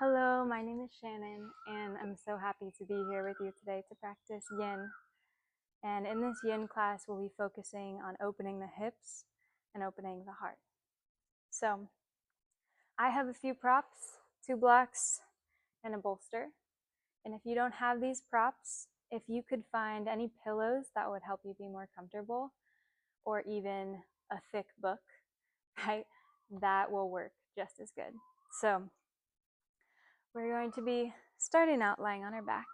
Hello, my name is Shannon, and I'm so happy to be here with you today to practice yin. And in this yin class, we'll be focusing on opening the hips and opening the heart. So, I have a few props, 2 blocks, and a bolster. And if you don't have these props, if you could find any pillows that would help you be more comfortable, or even a thick book, right, that will work just as good. So, we're going to be starting out lying on our back.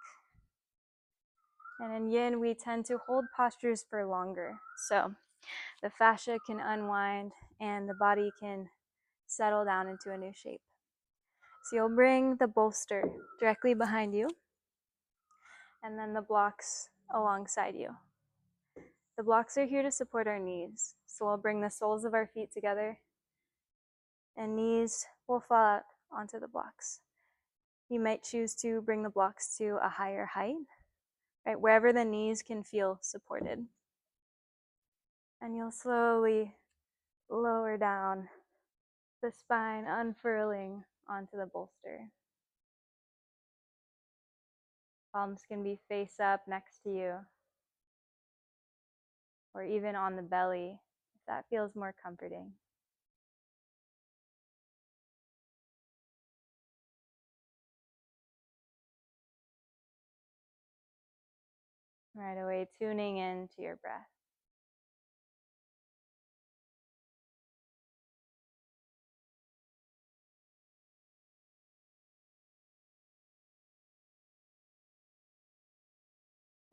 And in yin, we tend to hold postures for longer. So the fascia can unwind and the body can settle down into a new shape. So you'll bring the bolster directly behind you and then the blocks alongside you. The blocks are here to support our knees. So we'll bring the soles of our feet together and knees will fall out onto the blocks. You might choose to bring the blocks to a higher height, right, wherever the knees can feel supported. And you'll slowly lower down the spine, unfurling onto the bolster. Palms can be face up next to you, or even on the belly, if that feels more comforting. Right away, tuning into your breath.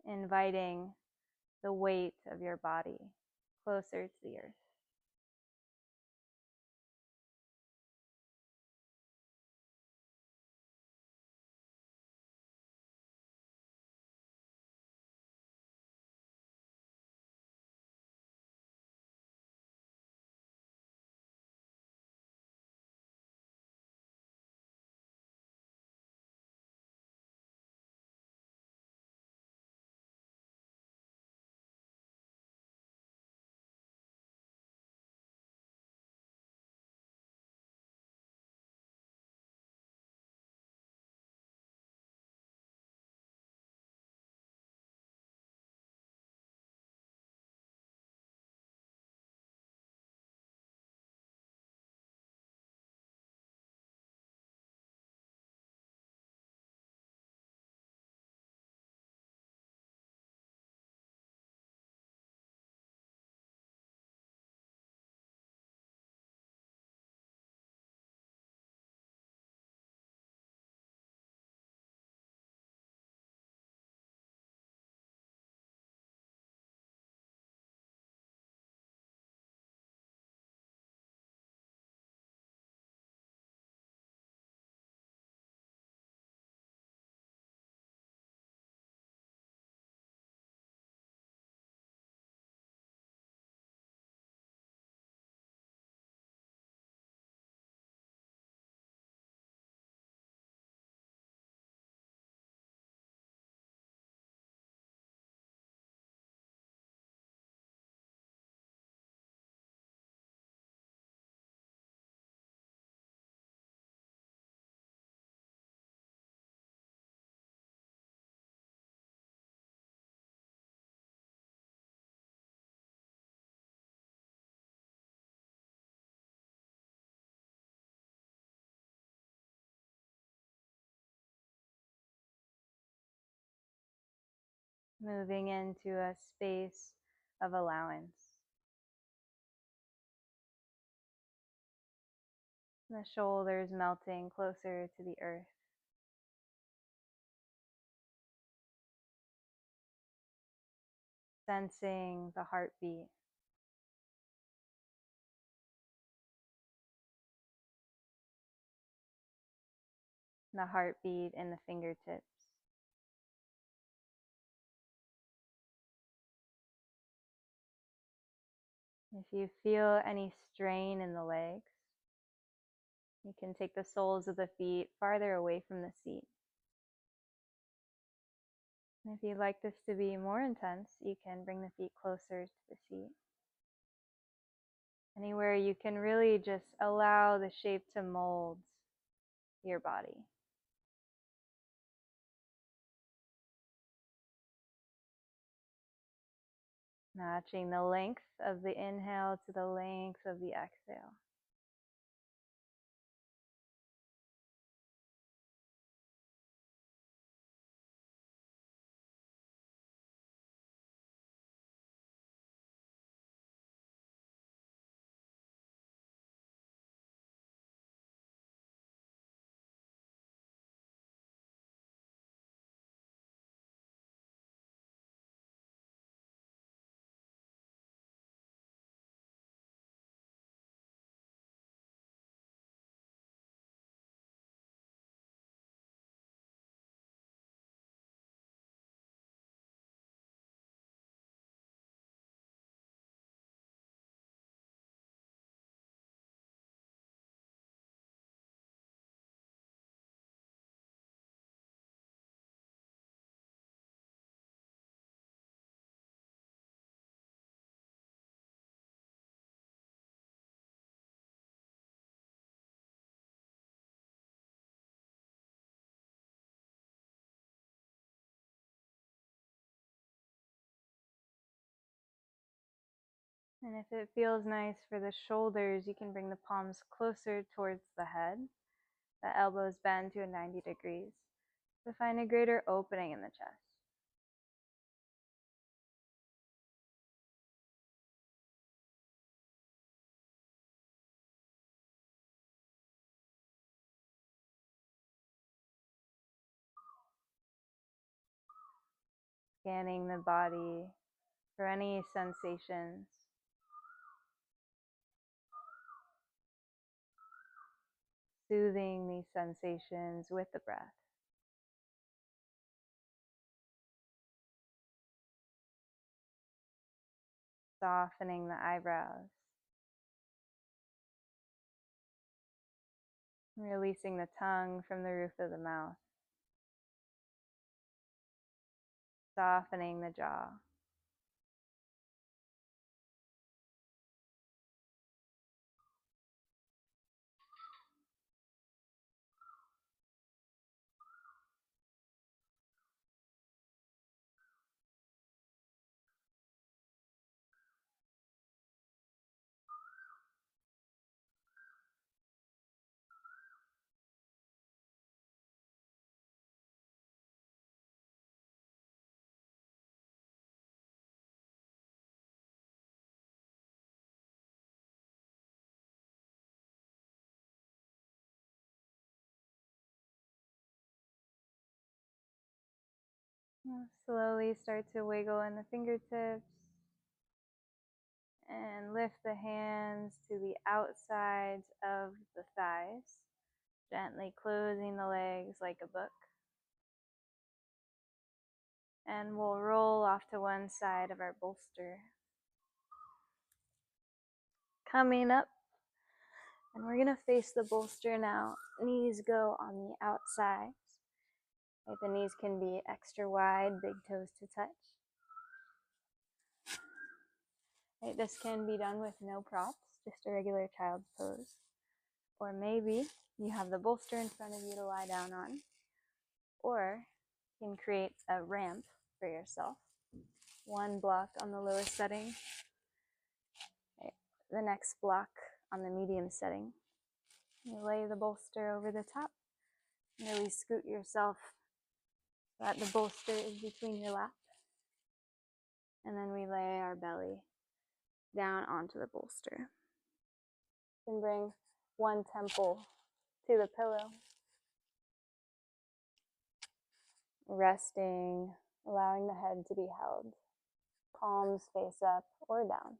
Inviting the weight of your body closer to the earth. Moving into a space of allowance. The shoulders melting closer to the earth. Sensing the heartbeat. The heartbeat in the fingertips. If you feel any strain in the legs, you can take the soles of the feet farther away from the seat. And if you'd like this to be more intense, you can bring the feet closer to the seat. Anywhere you can really just allow the shape to mold your body. Matching the length of the inhale to the length of the exhale. And if it feels nice for the shoulders, you can bring the palms closer towards the head. The elbows bend to a 90 degrees to find a greater opening in the chest. Scanning the body for any sensations. Soothing these sensations with the breath. Softening the eyebrows. Releasing the tongue from the roof of the mouth. Softening the jaw. Slowly start to wiggle in the fingertips and lift the hands to the outsides of the thighs, gently closing the legs like a book. And we'll roll off to one side of our bolster. Coming up, and we're going to face the bolster now. Knees go on the outside. Right, the knees can be extra wide, big toes to touch. Right, this can be done with no props, just a regular child's pose. Or maybe you have the bolster in front of you to lie down on. Or you can create a ramp for yourself. One block on the lowest setting. Right, the next block on the medium setting. You lay the bolster over the top. Really scoot yourself so that the bolster is between your lap. And then we lay our belly down onto the bolster. You can bring one temple to the pillow. Resting, allowing the head to be held. Palms face up or down.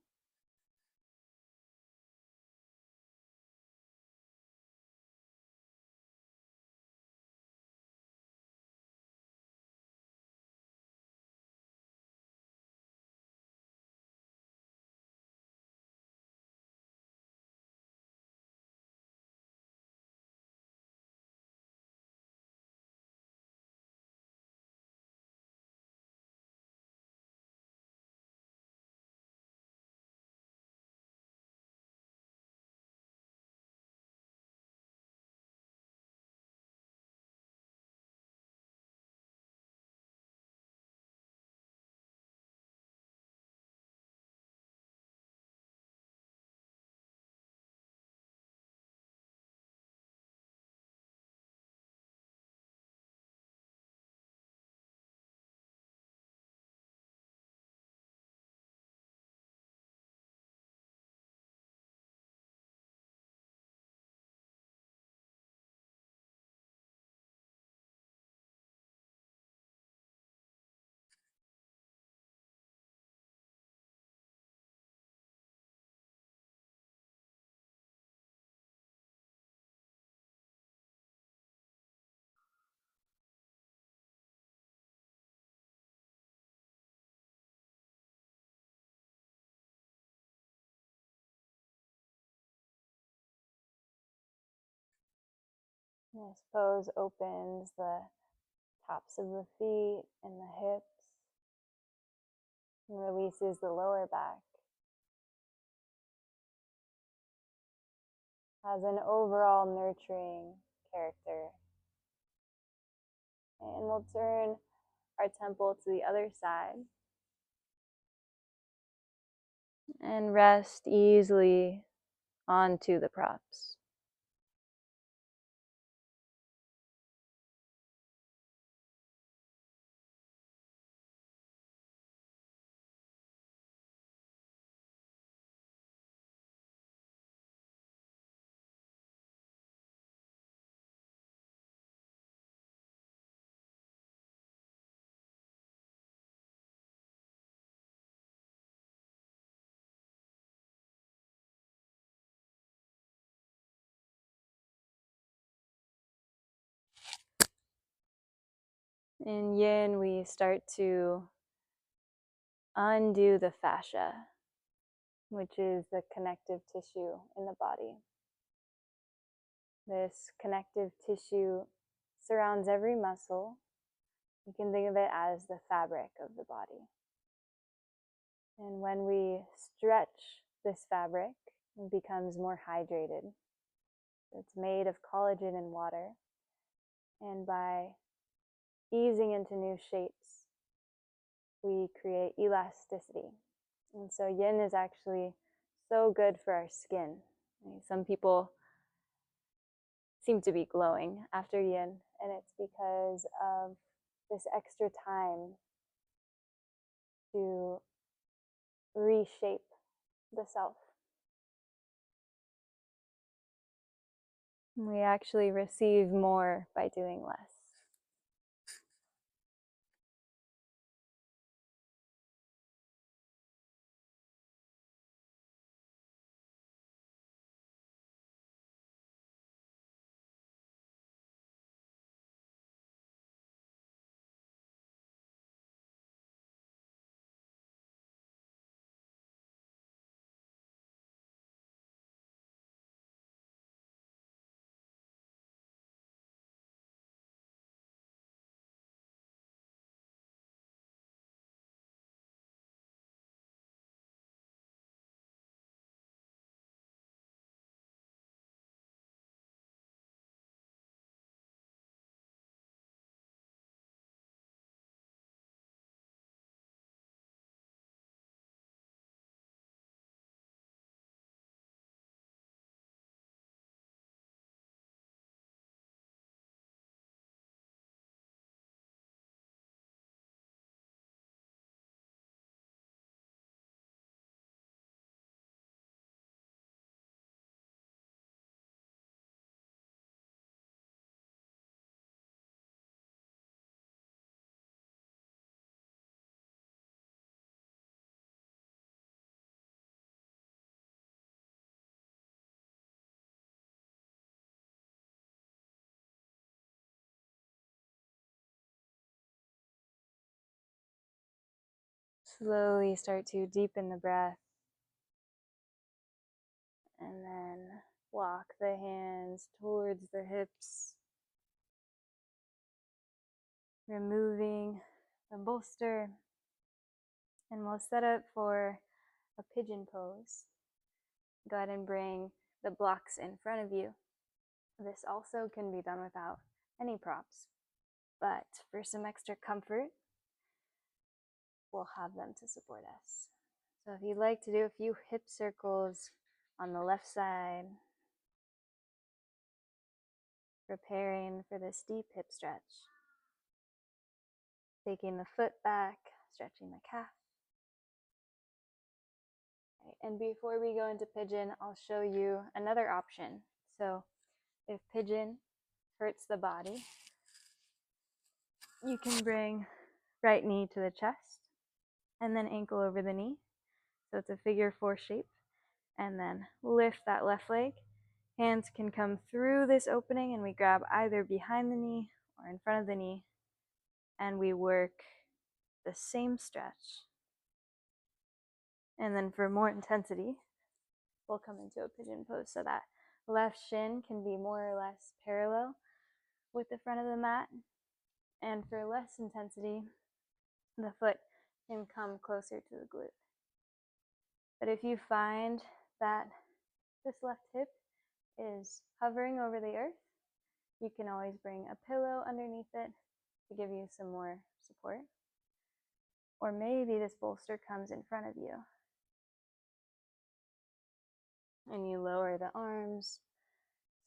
This pose opens the tops of the feet and the hips and releases the lower back. Has an overall nurturing character. And we'll turn our temple to the other side and rest easily onto the props. In yin, we start to undo the fascia, which is the connective tissue in the body. This connective tissue surrounds every muscle. You can think of it as the fabric of the body. And when we stretch this fabric, it becomes more hydrated. It's made of collagen and water. And by easing into new shapes, we create elasticity. And so yin is actually so good for our skin. Some people seem to be glowing after yin, and it's because of this extra time to reshape the self. We actually receive more by doing less. Slowly start to deepen the breath, and then walk the hands towards the hips, removing the bolster, and we'll set up for a pigeon pose. Go ahead and bring the blocks in front of you. This also can be done without any props, but for some extra comfort, we'll have them to support us. So if you'd like to do a few hip circles on the left side, preparing for this deep hip stretch. Taking the foot back, stretching the calf. Okay, and before we go into pigeon, I'll show you another option. So if pigeon hurts the body, you can bring right knee to the chest and then ankle over the knee. So it's a figure 4 shape. And then lift that left leg. Hands can come through this opening and we grab either behind the knee or in front of the knee. And we work the same stretch. And then for more intensity, we'll come into a pigeon pose so that left shin can be more or less parallel with the front of the mat. And for less intensity, the foot can come closer to the glute. But if you find that this left hip is hovering over the earth, you can always bring a pillow underneath it to give you some more support. Or maybe this bolster comes in front of you. And you lower the arms,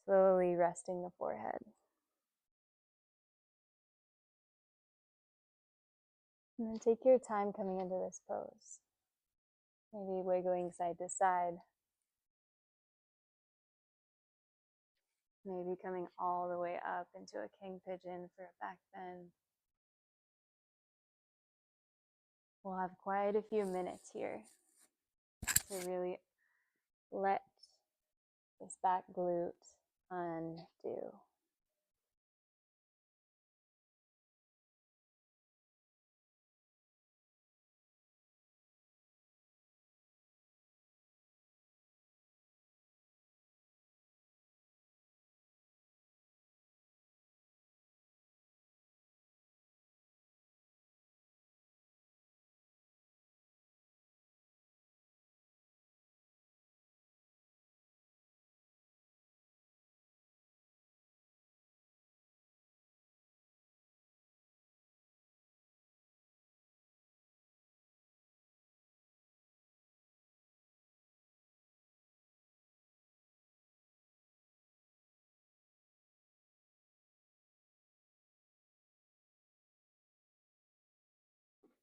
slowly resting the forehead. And then take your time coming into this pose. Maybe wiggling side to side. Maybe coming all the way up into a king pigeon for a back bend. We'll have quite a few minutes here to really let this back glute undo.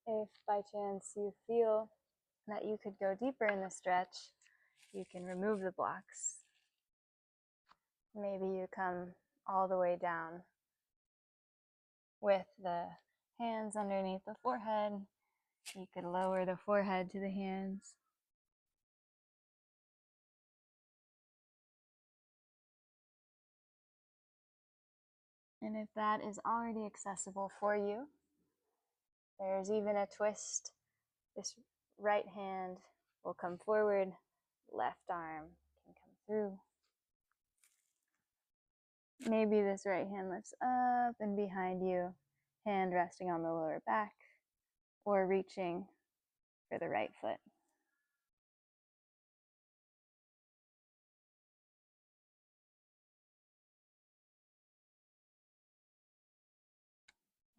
If by chance you feel that you could go deeper in the stretch, you can remove the blocks. Maybe you come all the way down with the hands underneath the forehead. You could lower the forehead to the hands. And if that is already accessible for you, there's even a twist. This right hand will come forward, left arm can come through. Maybe this right hand lifts up and behind you, hand resting on the lower back, or reaching for the right foot.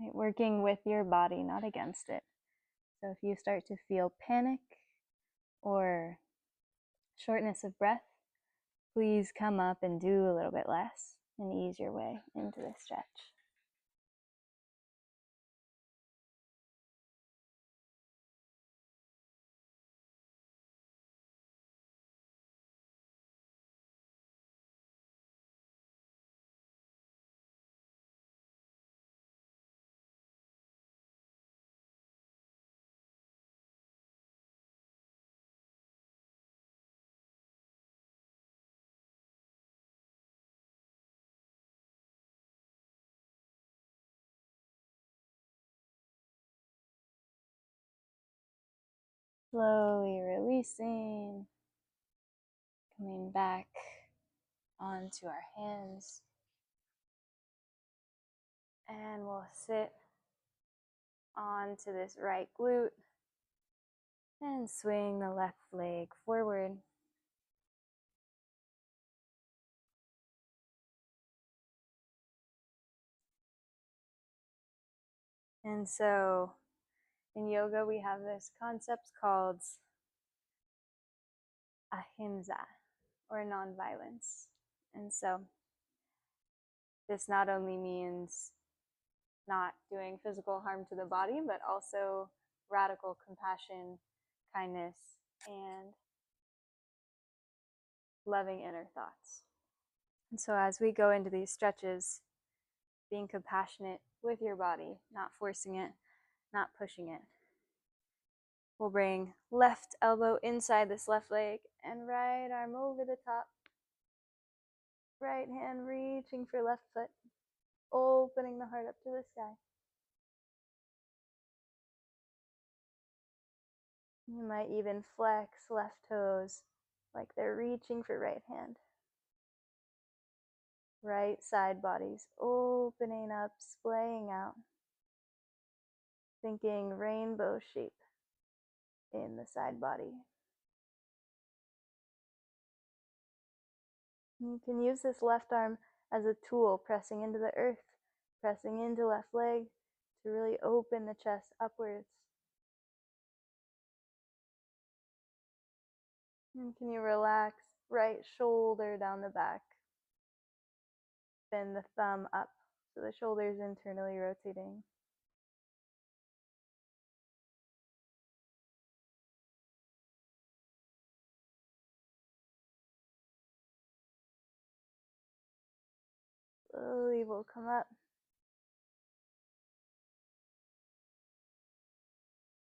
Right, working with your body, not against it. So if you start to feel panic or shortness of breath, please come up and do a little bit less and ease your way into the stretch. Slowly releasing, coming back onto our hands. And we'll sit onto this right glute and swing the left leg forward. And so in yoga, we have this concept called ahimsa, or nonviolence. And so this not only means not doing physical harm to the body, but also radical compassion, kindness, and loving inner thoughts. And so as we go into these stretches, being compassionate with your body, not forcing it, not pushing it. We'll bring left elbow inside this left leg and right arm over the top. Right hand reaching for left foot, opening the heart up to the sky. You might even flex left toes like they're reaching for right hand. Right side body's opening up, splaying out, thinking rainbow shape in the side body. You can use this left arm as a tool, pressing into the earth, pressing into left leg to really open the chest upwards. And can you relax right shoulder down the back? Bend the thumb up so the shoulder's internally rotating. Slowly we'll come up.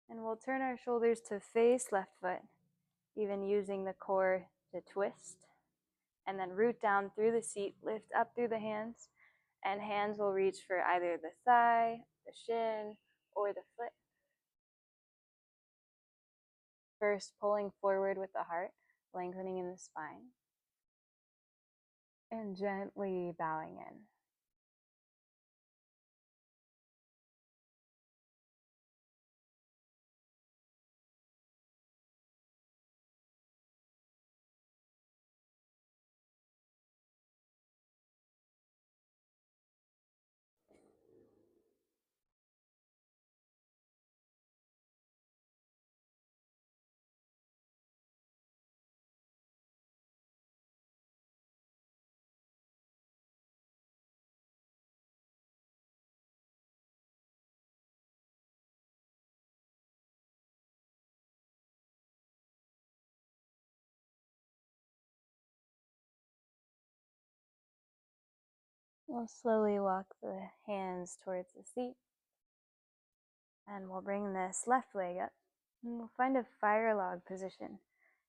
And we'll turn our shoulders to face left foot, even using the core to twist. And then root down through the seat, lift up through the hands, and hands will reach for either the thigh, the shin, or the foot. First, pulling forward with the heart, lengthening in the spine, and gently bowing in. We'll slowly walk the hands towards the seat, and we'll bring this left leg up, and we'll find a fire log position.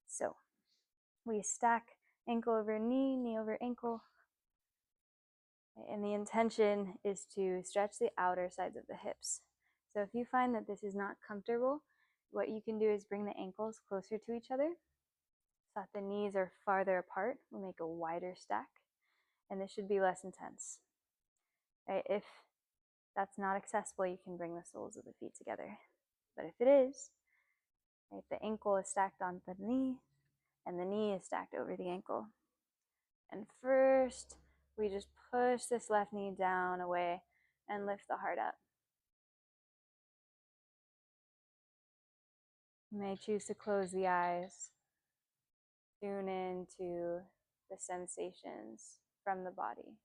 So we stack ankle over knee, knee over ankle, and the intention is to stretch the outer sides of the hips. So if you find that this is not comfortable, what you can do is bring the ankles closer to each other so that the knees are farther apart. We'll make a wider stack, and this should be less intense. Right? If that's not accessible, you can bring the soles of the feet together. But if it is, right, the ankle is stacked on the knee, and the knee is stacked over the ankle. And first, we just push this left knee down away and lift the heart up. You may choose to close the eyes, tune into the sensations from the body.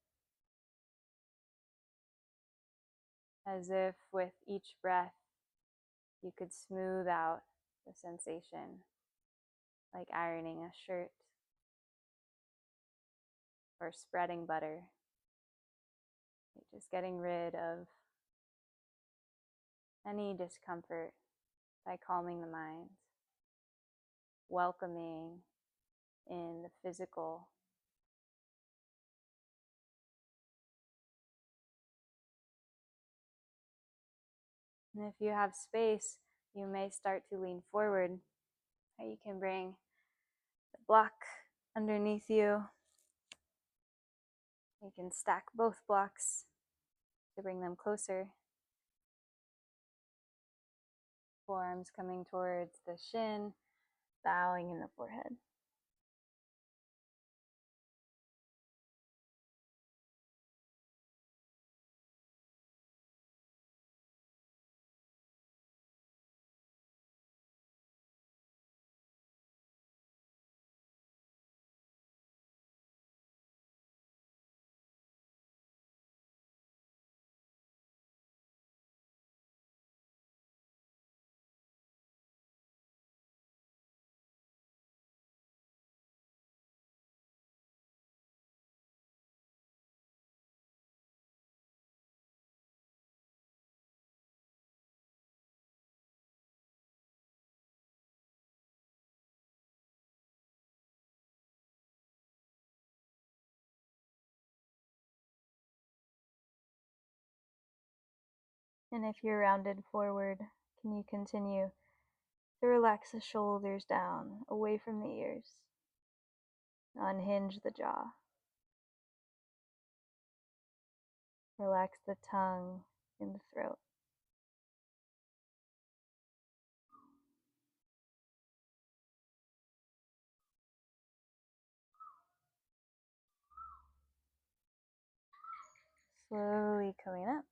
As if with each breath, you could smooth out the sensation, like ironing a shirt or spreading butter. Just getting rid of any discomfort by calming the mind, welcoming in the physical. And if you have space, you may start to lean forward. You can bring the block underneath you. You can stack both blocks to bring them closer. Forearms coming towards the shin, bowing in the forehead. And if you're rounded forward, can you continue to relax the shoulders down, away from the ears? Unhinge the jaw. Relax the tongue in the throat. Slowly coming up.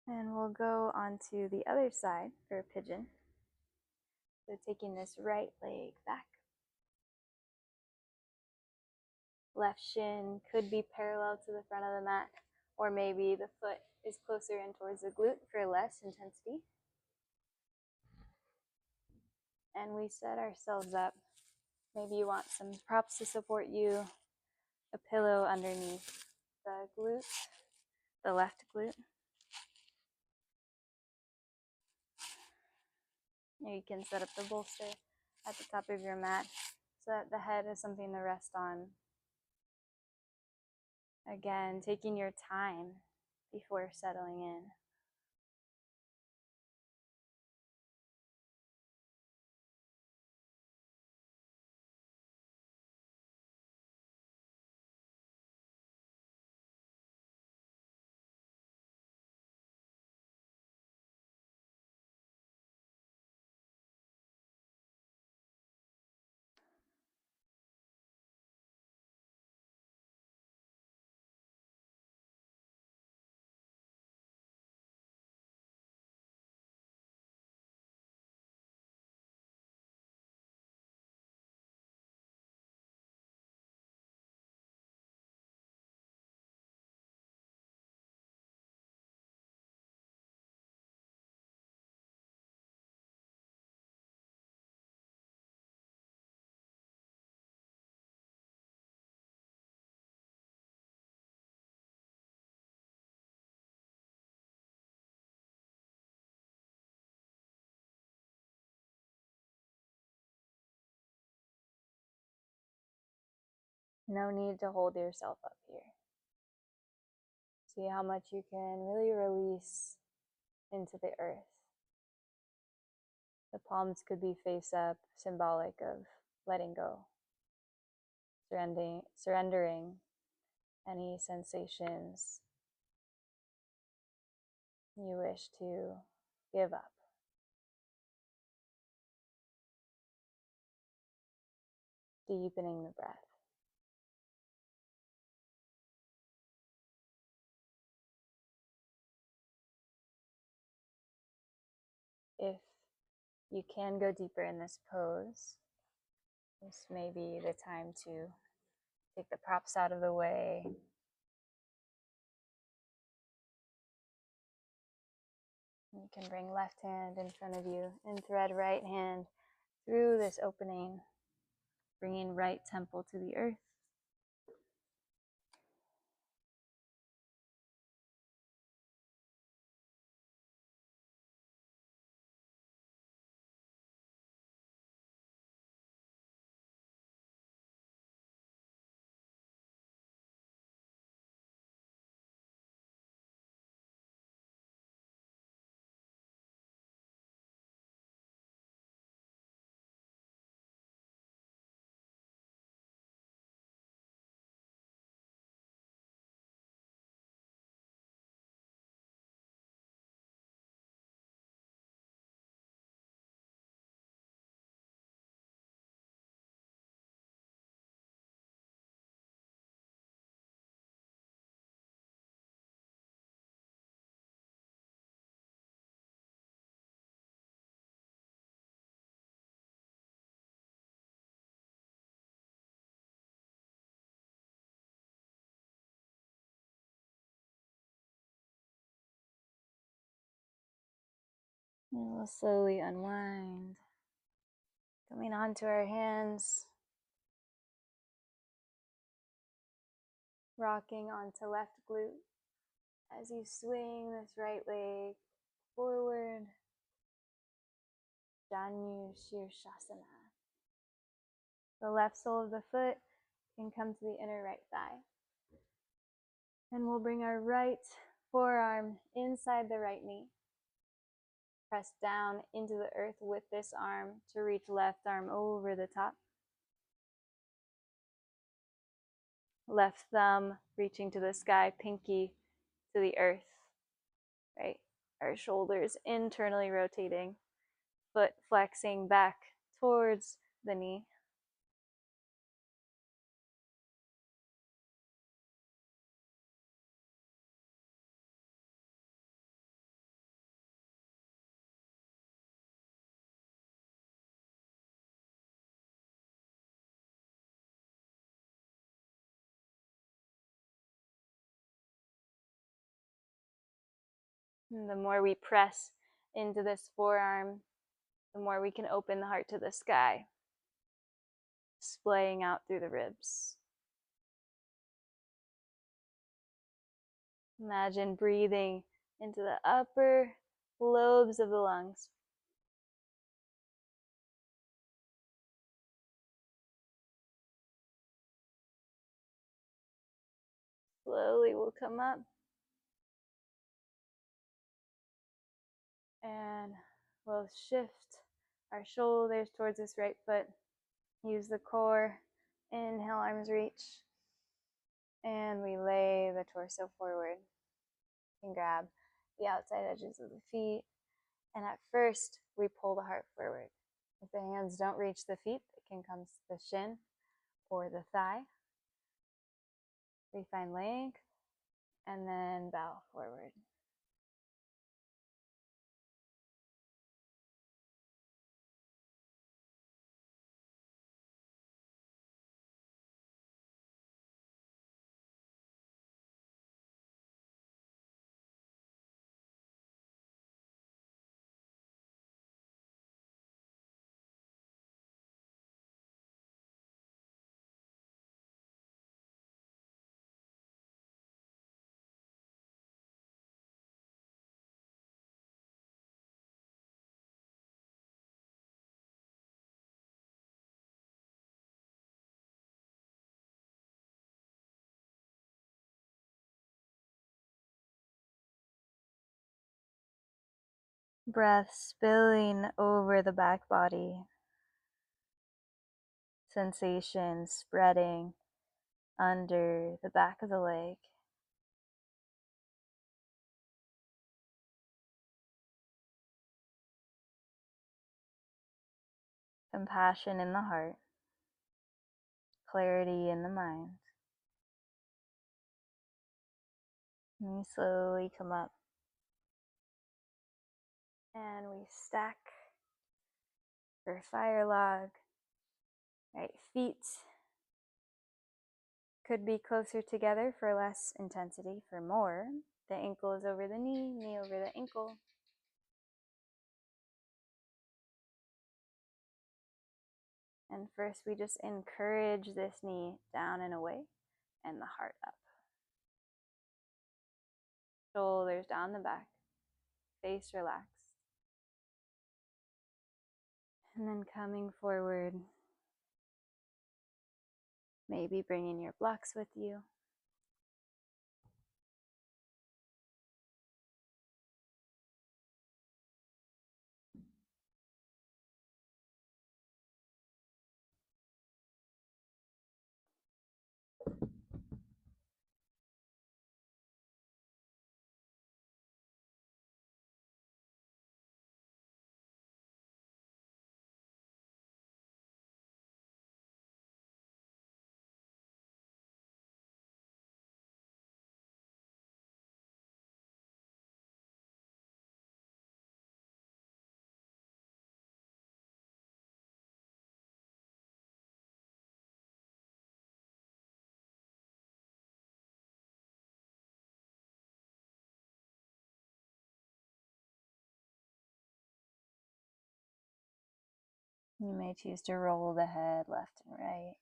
And we'll go onto the other side for a pigeon. So taking this right leg back. Left shin could be parallel to the front of the mat, or maybe the foot is closer in towards the glute for less intensity. And we set ourselves up. Maybe you want some props to support you, a pillow underneath the glute, the left glute. You can set up the bolster at the top of your mat so that the head is something to rest on. Again, taking your time before settling in. No need to hold yourself up here. See how much you can really release into the earth. The palms could be face up, symbolic of letting go, surrendering any sensations you wish to give up. Deepening the breath. If you can go deeper in this pose, this may be the time to take the props out of the way. You can bring left hand in front of you and thread right hand through this opening, bringing right temple to the earth. And we'll slowly unwind, coming onto our hands, rocking onto left glute as you swing this right leg forward, Janu Shirshasana. The left sole of the foot can come to the inner right thigh. And we'll bring our right forearm inside the right knee. Press down into the earth with this arm to reach left arm over the top. left thumb reaching to the sky, pinky to the earth, right? Our shoulders internally rotating, foot flexing back towards the knee. And the more we press into this forearm, the more we can open the heart to the sky, splaying out through the ribs. Imagine breathing into the upper lobes of the lungs. Slowly we'll come up and we'll shift our shoulders towards this right foot. Use the core. Inhale, arms reach. And we lay the torso forward. You can grab the outside edges of the feet. And at first, we pull the heart forward. If the hands don't reach the feet, it can come to the shin or the thigh. We find length and then bow forward. Breath spilling over the back body. Sensation spreading under the back of the leg. Compassion in the heart. Clarity in the mind. And we slowly come up. And we stack for fire log. Right, feet could be closer together for less intensity. For more, the ankle is over the knee, knee over the ankle. And first we just encourage this knee down and away and the heart up. Shoulders down the back, face relaxed. And then coming forward, maybe bringing your blocks with you. You may choose to roll the head left and right.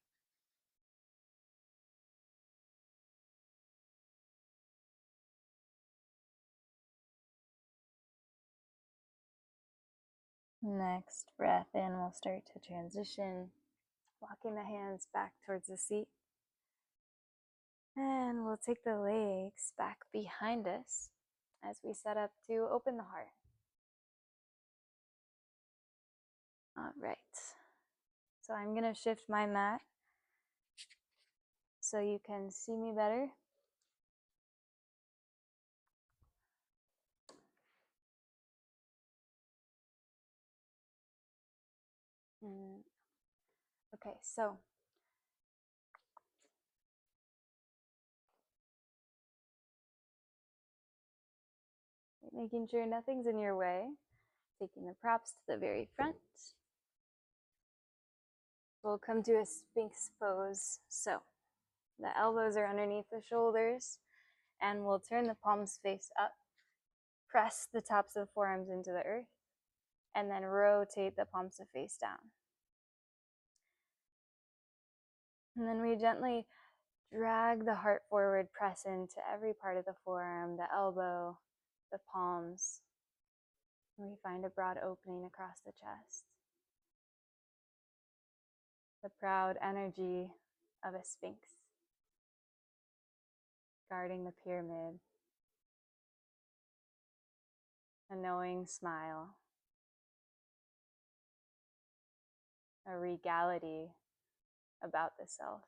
Next breath in, we'll start to transition, walking the hands back towards the seat. And we'll take the legs back behind us as we set up to open the heart. All right. So I'm going to shift my mat so you can see me better. Okay, so making sure nothing's in your way, taking the props to the very front. We'll come to a Sphinx pose. So the elbows are underneath the shoulders, and we'll turn the palms face up, press the tops of the forearms into the earth, and then rotate the palms to face down. And then we gently drag the heart forward, press into every part of the forearm, the elbow, the palms. And we find a broad opening across the chest. The proud energy of a sphinx, guarding the pyramid. A knowing smile. A regality about the self.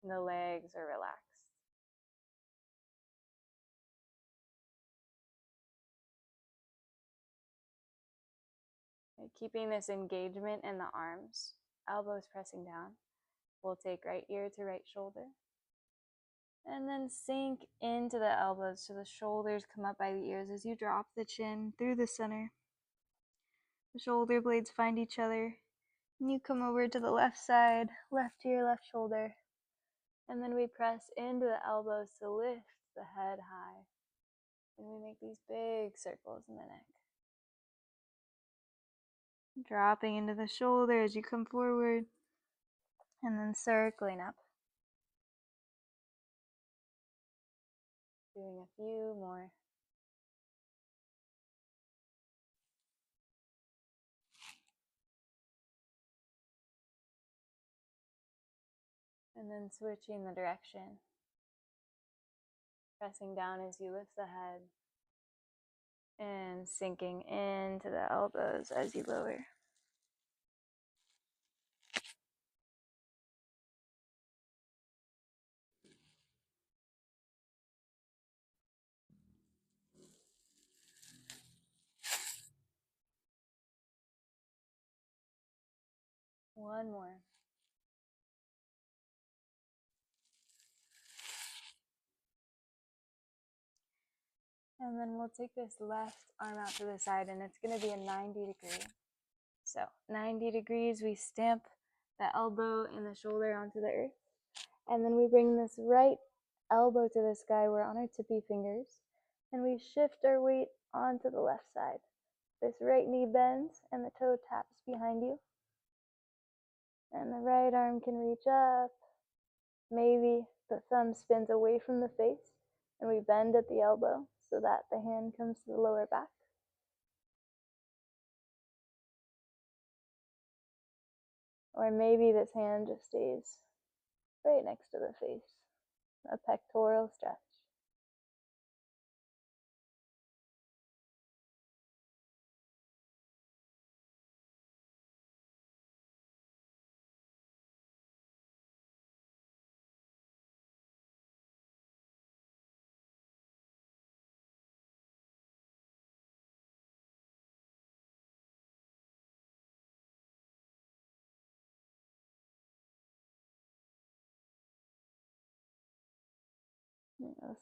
The legs are relaxed. Keeping this engagement in the arms, elbows pressing down. We'll take right ear to right shoulder. And then sink into the elbows so the shoulders come up by the ears as you drop the chin through the center. The shoulder blades find each other. And you come over to the left side, left ear, left shoulder. And then we press into the elbows to lift the head high. And we make these big circles in the neck. Dropping into the shoulder as you come forward. And then circling up. Doing a few more. And then switching the direction. Pressing down as you lift the head. And sinking into the elbows as you lower. One more. And then we'll take this left arm out to the side, and it's going to be a 90 degree. So 90 degrees, we stamp the elbow and the shoulder onto the earth. And then we bring this right elbow to the sky. We're on our tippy fingers. And we shift our weight onto the left side. This right knee bends and the toe taps behind you. And the right arm can reach up. Maybe the thumb spins away from the face and we bend at the elbow so that the hand comes to the lower back. Or maybe this hand just stays right next to the face, a pectoral stretch.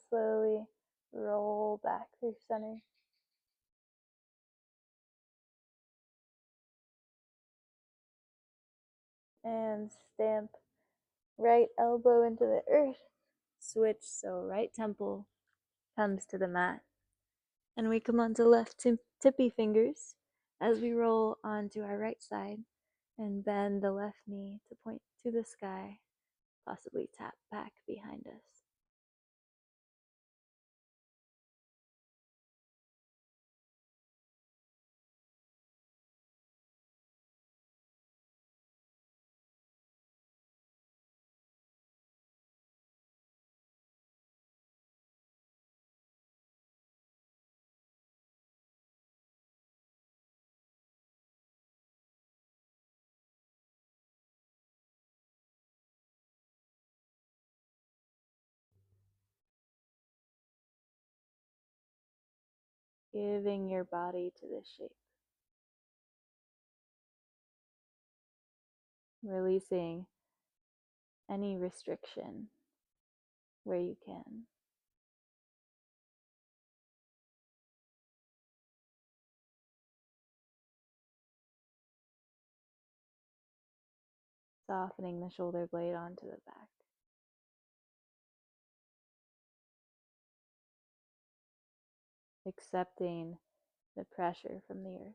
Slowly roll back through center. And stamp right elbow into the earth. Switch, so right temple comes to the mat. And we come onto left tippy fingers as we roll onto our right side and bend the left knee to point to the sky, possibly tap back behind us. giving your body to this shape. Releasing any restriction where you can. Softening the shoulder blade onto the back. Accepting the pressure from the earth.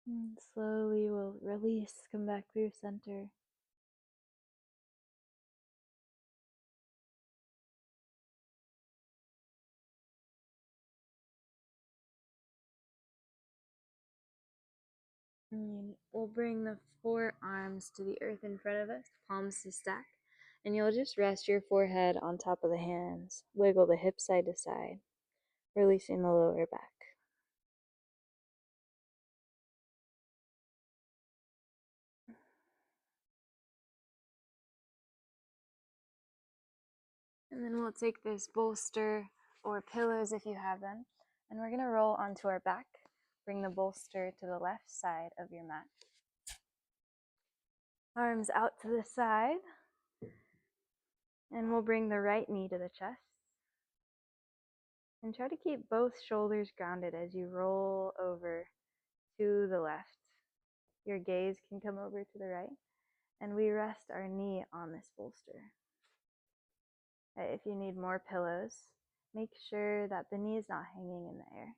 And slowly we'll release, come back through center. And we'll bring the forearms to the earth in front of us, palms to stack. And you'll just rest your forehead on top of the hands. Wiggle the hips side to side, releasing the lower back. And then we'll take this bolster or pillows if you have them, and we're going to roll onto our back. Bring the bolster to the left side of your mat. Arms out to the side, and we'll bring the right knee to the chest. And try to keep both shoulders grounded as you roll over to the left. Your gaze can come over to the right, and we rest our knee on this bolster. If you need more pillows, make sure that the knee is not hanging in the air.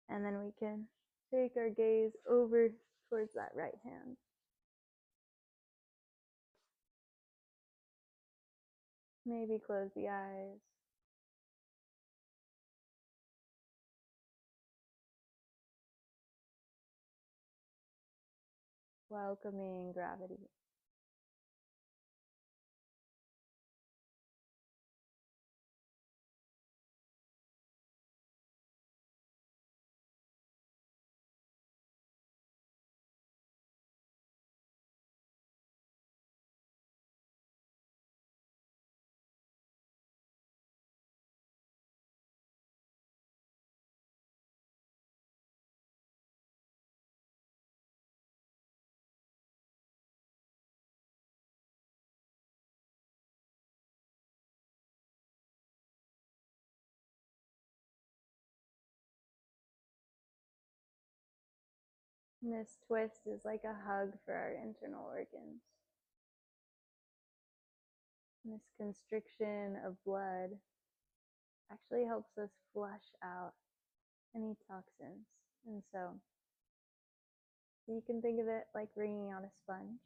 And then we can take our gaze over towards that right hand. Maybe close the eyes. Welcoming gravity. And this twist is like a hug for our internal organs. And this constriction of blood actually helps us flush out any toxins. And so you can think of it like wringing out a sponge.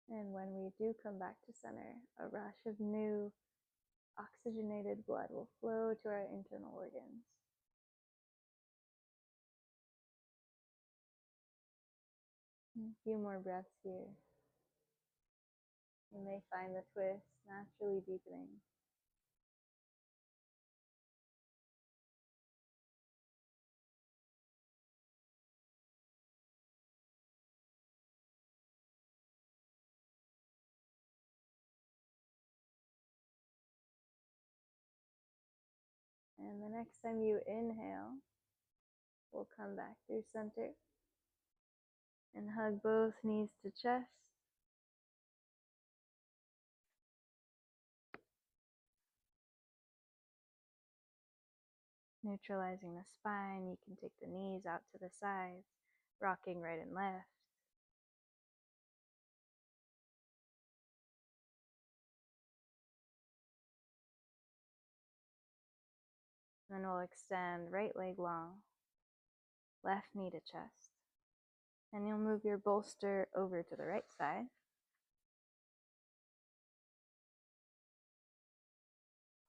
And when we do come back to center, a rush of new oxygenated blood will flow to our internal organs. A few more breaths here. You may find the twist naturally deepening. And the next time you inhale, we'll come back through center and hug both knees to chest. Neutralizing the spine, you can take the knees out to the sides, rocking right and left. Then we'll extend right leg long, left knee to chest. And you'll move your bolster over to the right side.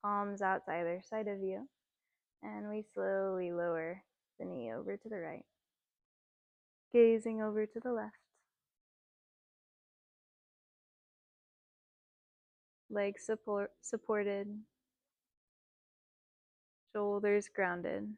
Palms out to either side of you. And we slowly lower the knee over to the right, gazing over to the left. Legs supported, shoulders grounded.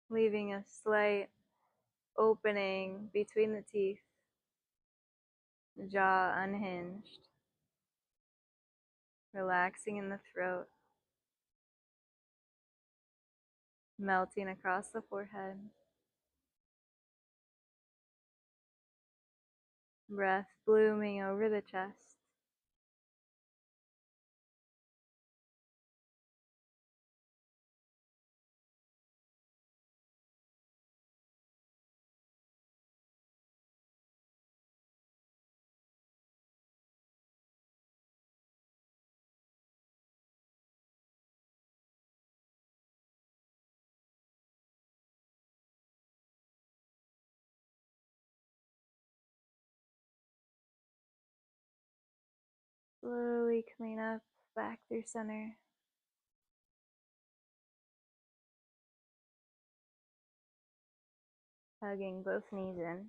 leaving a slight opening between the teeth, the jaw unhinged, relaxing in the throat, melting across the forehead. Breath blooming over the chest. Slowly coming up back through center. Hugging both knees in.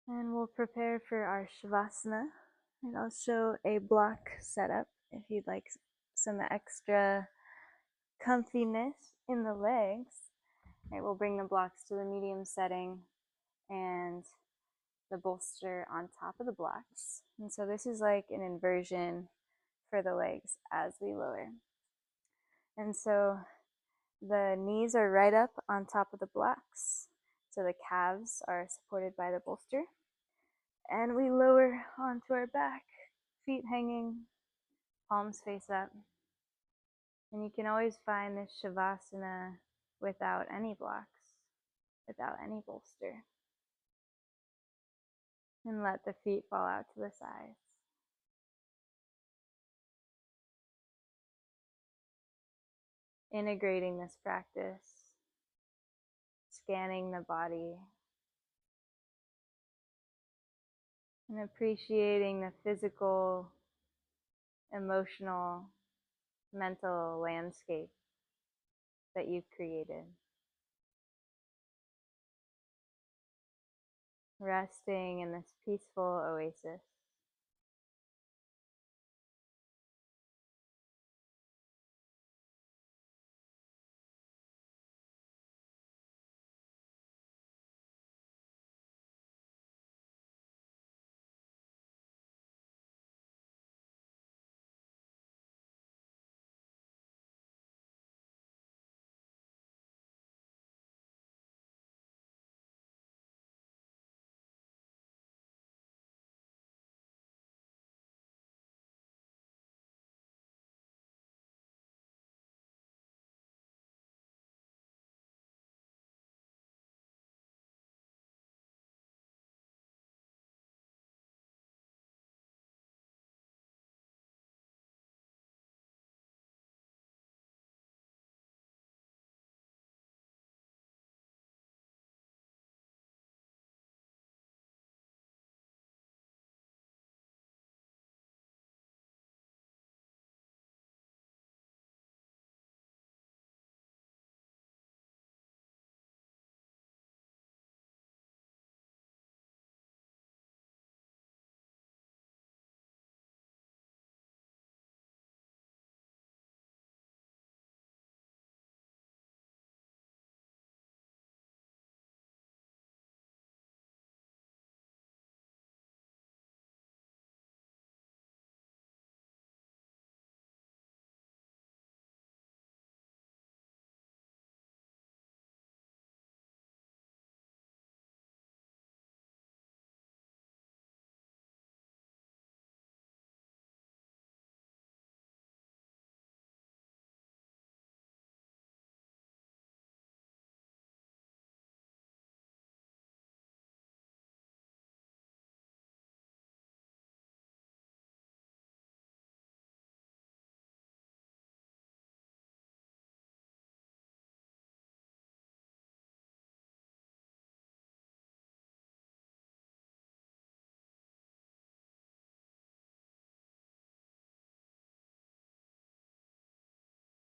And we'll prepare for our Shavasana. And I'll show a block setup if you'd like some extra comfiness in the legs. Right, we'll bring the blocks to the medium setting and the bolster on top of the blocks. And so this is like an inversion for the legs as we lower. And so the knees are right up on top of the blocks. So the calves are supported by the bolster. And we lower onto our back, feet hanging, palms face up. And you can always find this Shavasana without any blocks, without any bolster. And let the feet fall out to the sides. Integrating this practice, scanning the body, and appreciating the physical, emotional, mental landscape that you've created. Resting in this peaceful oasis.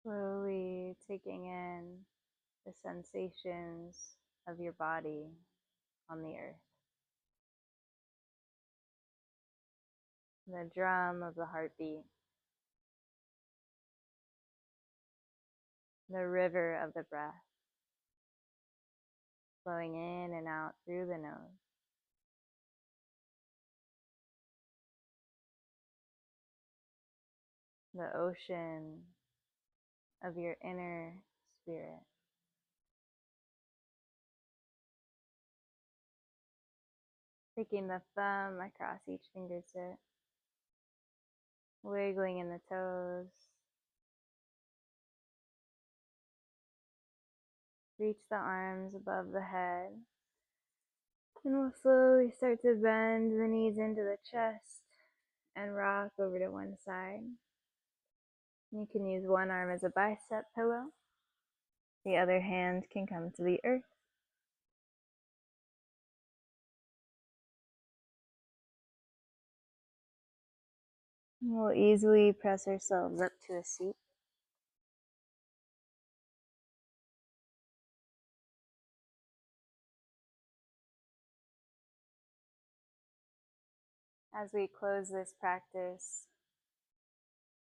Slowly taking in the sensations of your body on the earth. The drum of the heartbeat. the river of the breath, flowing in and out through the nose. The ocean of your inner spirit. Taking the thumb across each fingertip, wiggling in the toes. Reach the arms above the head. And we'll slowly start to bend the knees into the chest and rock over to one side. You can use one arm as a bicep pillow. The other hand can come to the earth. We'll easily press ourselves up to a seat. As we close this practice,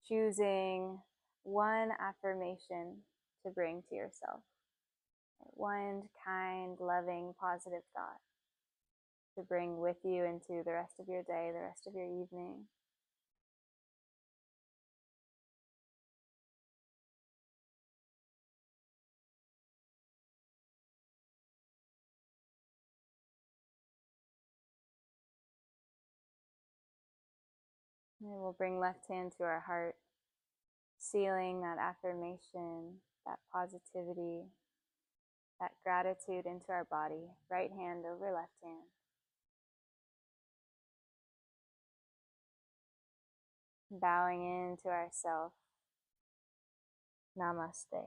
choosing one affirmation to bring to yourself. One kind, loving, positive thought to bring with you into the rest of your day, the rest of your evening. And we'll bring left hand to our heart, sealing that affirmation, that positivity, that gratitude into our body. Right hand over left hand. Bowing into ourself. Namaste.